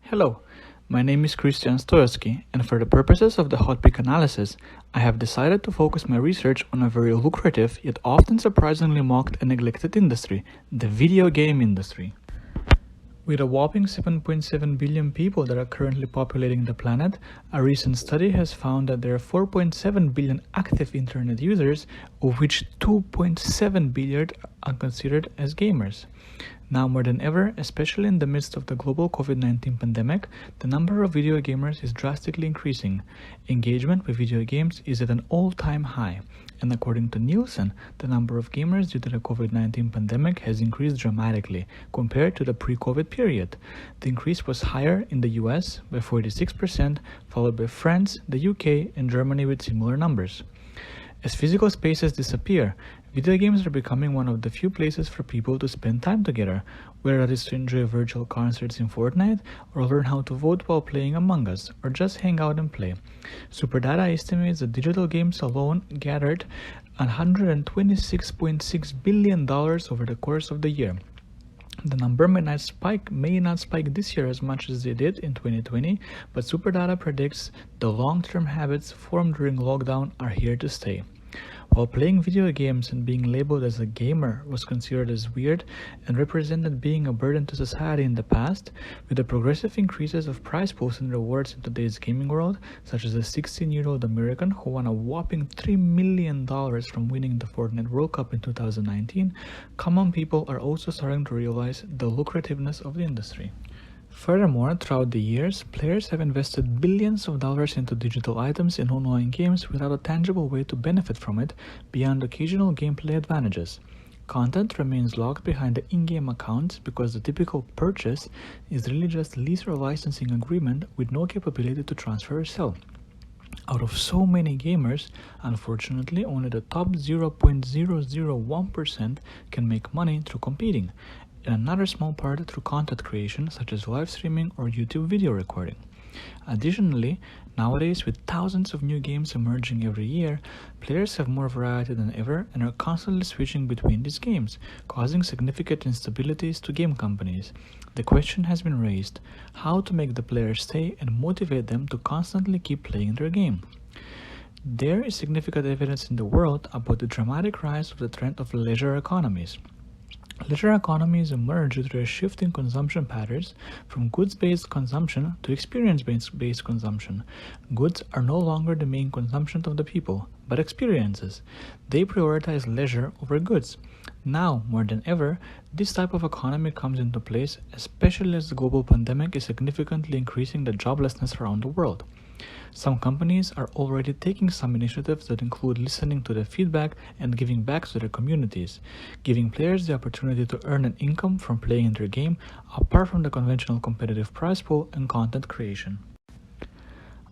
Hello, my name is Kristijan Stojoski, and for the purposes of the hot pick analysis, I have decided to focus my research on a very lucrative yet often surprisingly mocked and neglected industry, the video game industry. With a whopping 7.7 billion people that are currently populating the planet, a recent study has found that there are 4.7 billion active internet users, of which 2.7 billion are considered as gamers. Now more than ever, especially in the midst of the global COVID-19 pandemic, the number of video gamers is drastically increasing. Engagement with video games is at an all-time high, and according to Nielsen, the number of gamers due to the COVID-19 pandemic has increased dramatically compared to the pre-COVID period. The increase was higher in the US by 46%, followed by France, the UK, and Germany with similar numbers. As physical spaces disappear, video games are becoming one of the few places for people to spend time together, whether it is to enjoy virtual concerts in Fortnite, or learn how to vote while playing Among Us, or just hang out and play. Superdata estimates that digital games alone gathered $126.6 billion over the course of the year. The number may not spike this year as much as they did in 2020, but Superdata predicts the long-term habits formed during lockdown are here to stay. While playing video games and being labeled as a gamer was considered as weird and represented being a burden to society in the past, with the progressive increases of prize pools and rewards in today's gaming world, such as a 16-year-old American who won a whopping $3 million from winning the Fortnite World Cup in 2019, common people are also starting to realize the lucrativeness of the industry. Furthermore, throughout the years, players have invested billions of dollars into digital items in online games without a tangible way to benefit from it beyond occasional gameplay advantages. Content remains locked behind the in-game accounts because the typical purchase is really just lease or licensing agreement with no capability to transfer or sell. Out of so many gamers, unfortunately, only the top 0.001% can make money through competing, and another small part through content creation such as live streaming or YouTube video recording. Additionally, nowadays with thousands of new games emerging every year, players have more variety than ever and are constantly switching between these games, causing significant instabilities to game companies. The question has been raised, how to make the players stay and motivate them to constantly keep playing their game. There is significant evidence in the world about the dramatic rise of the trend of leisure economies. Leisure economies emerge due to a shift in consumption patterns from goods-based consumption to experience-based consumption. Goods are no longer the main consumption of the people, but experiences. They prioritize leisure over goods. Now, more than ever, this type of economy comes into place, especially as the global pandemic is significantly increasing the joblessness around the world. Some companies are already taking some initiatives that include listening to the feedback and giving back to their communities, giving players the opportunity to earn an income from playing their game apart from the conventional competitive prize pool and content creation.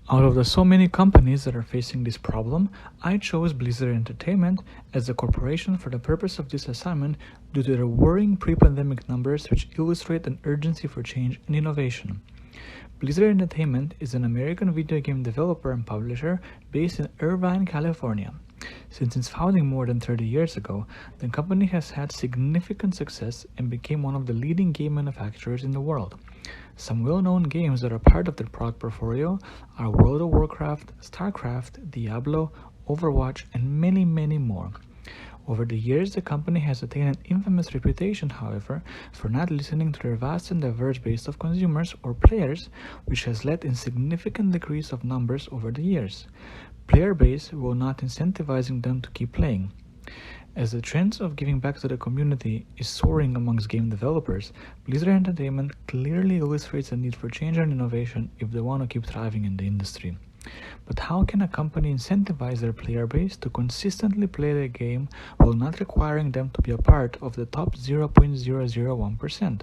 Out of the so many companies that are facing this problem, I chose Blizzard Entertainment as the corporation for the purpose of this assignment due to their worrying pre-pandemic numbers which illustrate an urgency for change and innovation. Blizzard Entertainment is an American video game developer and publisher based in Irvine, California. Since its founding more than 30 years ago, the company has had significant success and became one of the leading game manufacturers in the world. Some well-known games that are part of their product portfolio are World of Warcraft, StarCraft, Diablo, Overwatch, and many, many more. Over the years, the company has attained an infamous reputation, however, for not listening to their vast and diverse base of consumers or players, which has led in significant decrease of numbers over the years. Player base will not incentivizing them to keep playing. As the trends of giving back to the community is soaring amongst game developers, Blizzard Entertainment clearly illustrates the need for change and innovation if they want to keep thriving in the industry. But how can a company incentivize their player base to consistently play the game while not requiring them to be a part of the top 0.001%?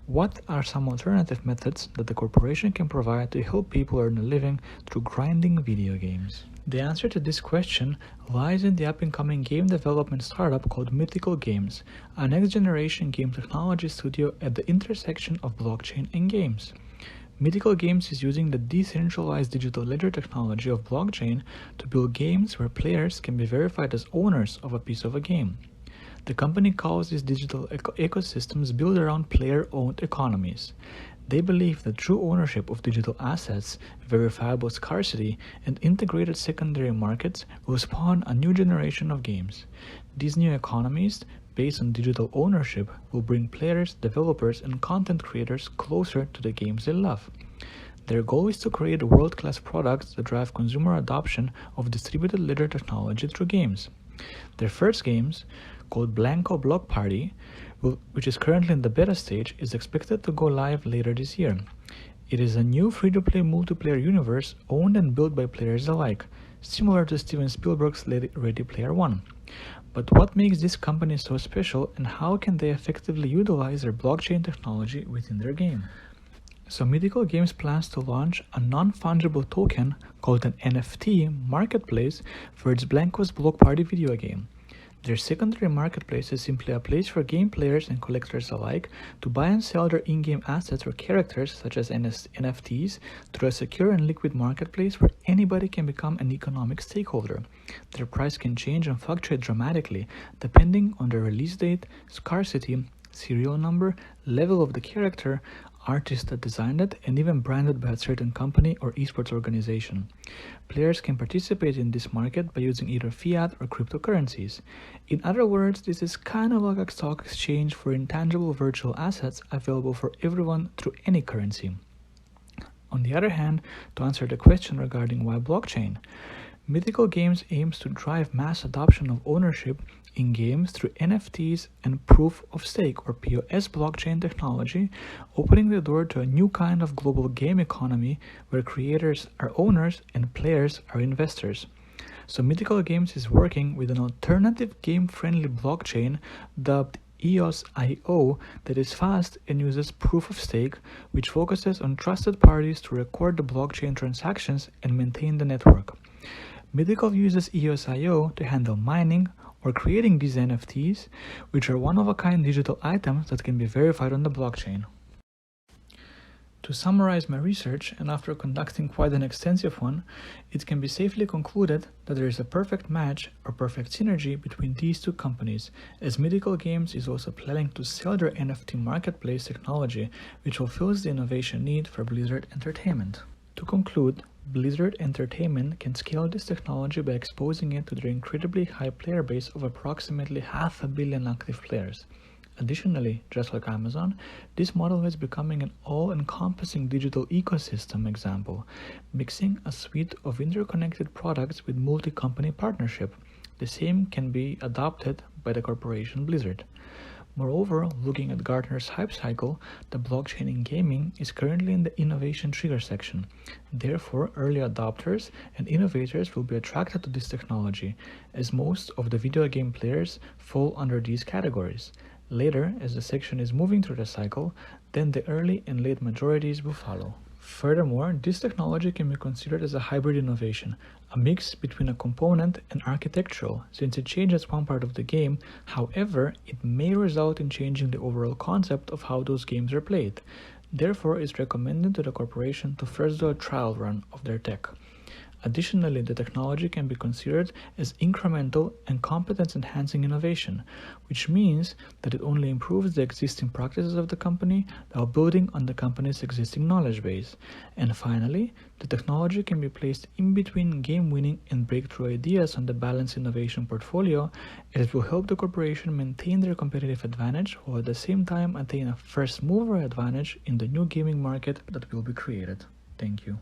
What are some alternative methods that the corporation can provide to help people earn a living through grinding video games? The answer to this question lies in the up-and-coming game development startup called Mythical Games, a next-generation game technology studio at the intersection of blockchain and games. Mythical Games is using the decentralized digital ledger technology of blockchain to build games where players can be verified as owners of a piece of a game. The company calls these digital ecosystems built around player-owned economies. They believe that true ownership of digital assets, verifiable scarcity, and integrated secondary markets will spawn a new generation of games. These new economies, based on digital ownership, will bring players, developers, and content creators closer to the games they love. Their goal is to create world-class products that drive consumer adoption of distributed ledger technology through games. Their first games, called Blanco Block Party, which is currently in the beta stage, is expected to go live later this year. It is a new free-to-play multiplayer universe owned and built by players alike, similar to Steven Spielberg's Ready Player One. But what makes this company so special, and how can they effectively utilize their blockchain technology within their game? So Mythical Games plans to launch a non-fungible token called an NFT marketplace for its Blanco's Block Party video game. Their secondary marketplace is simply a place for game players and collectors alike to buy and sell their in-game assets or characters such as NFTs through a secure and liquid marketplace where anybody can become an economic stakeholder. Their price can change and fluctuate dramatically depending on the release date, scarcity, serial number, level of the character, artist that designed it, and even branded by a certain company or esports organization. Players can participate in this market by using either fiat or cryptocurrencies. In other words, this is kind of like a stock exchange for intangible virtual assets available for everyone through any currency. On the other hand, to answer the question regarding why blockchain, Mythical Games aims to drive mass adoption of ownership in games through NFTs and proof of stake or POS blockchain technology, opening the door to a new kind of global game economy where creators are owners and players are investors. So Mythical Games is working with an alternative game-friendly blockchain dubbed EOS.io that is fast and uses proof of stake, which focuses on trusted parties to record the blockchain transactions and maintain the network. Mythical uses EOS.io to handle mining or creating these NFTs, which are one-of-a-kind digital items that can be verified on the blockchain. To summarize my research, and after conducting quite an extensive one, it can be safely concluded that there is a perfect match or perfect synergy between these two companies, as Mythical Games is also planning to sell their NFT marketplace technology, which fulfills the innovation need for Blizzard Entertainment. To conclude, Blizzard Entertainment can scale this technology by exposing it to their incredibly high player base of approximately 500 million active players. Additionally, just like Amazon, this model is becoming an all-encompassing digital ecosystem example, mixing a suite of interconnected products with multi-company partnership. The same can be adopted by the corporation Blizzard. Moreover, looking at Gartner's hype cycle, the blockchain in gaming is currently in the innovation trigger section. Therefore, early adopters and innovators will be attracted to this technology, as most of the video game players fall under these categories. Later, as the section is moving through the cycle, then the early and late majorities will follow. Furthermore, this technology can be considered as a hybrid innovation, a mix between a component and architectural, since it changes one part of the game. However, it may result in changing the overall concept of how those games are played. Therefore, it's recommended to the corporation to first do a trial run of their tech. Additionally, the technology can be considered as incremental and competence-enhancing innovation, which means that it only improves the existing practices of the company while building on the company's existing knowledge base. And finally, the technology can be placed in between game-winning and breakthrough ideas on the balanced innovation portfolio, as it will help the corporation maintain their competitive advantage while at the same time attain a first-mover advantage in the new gaming market that will be created. Thank you.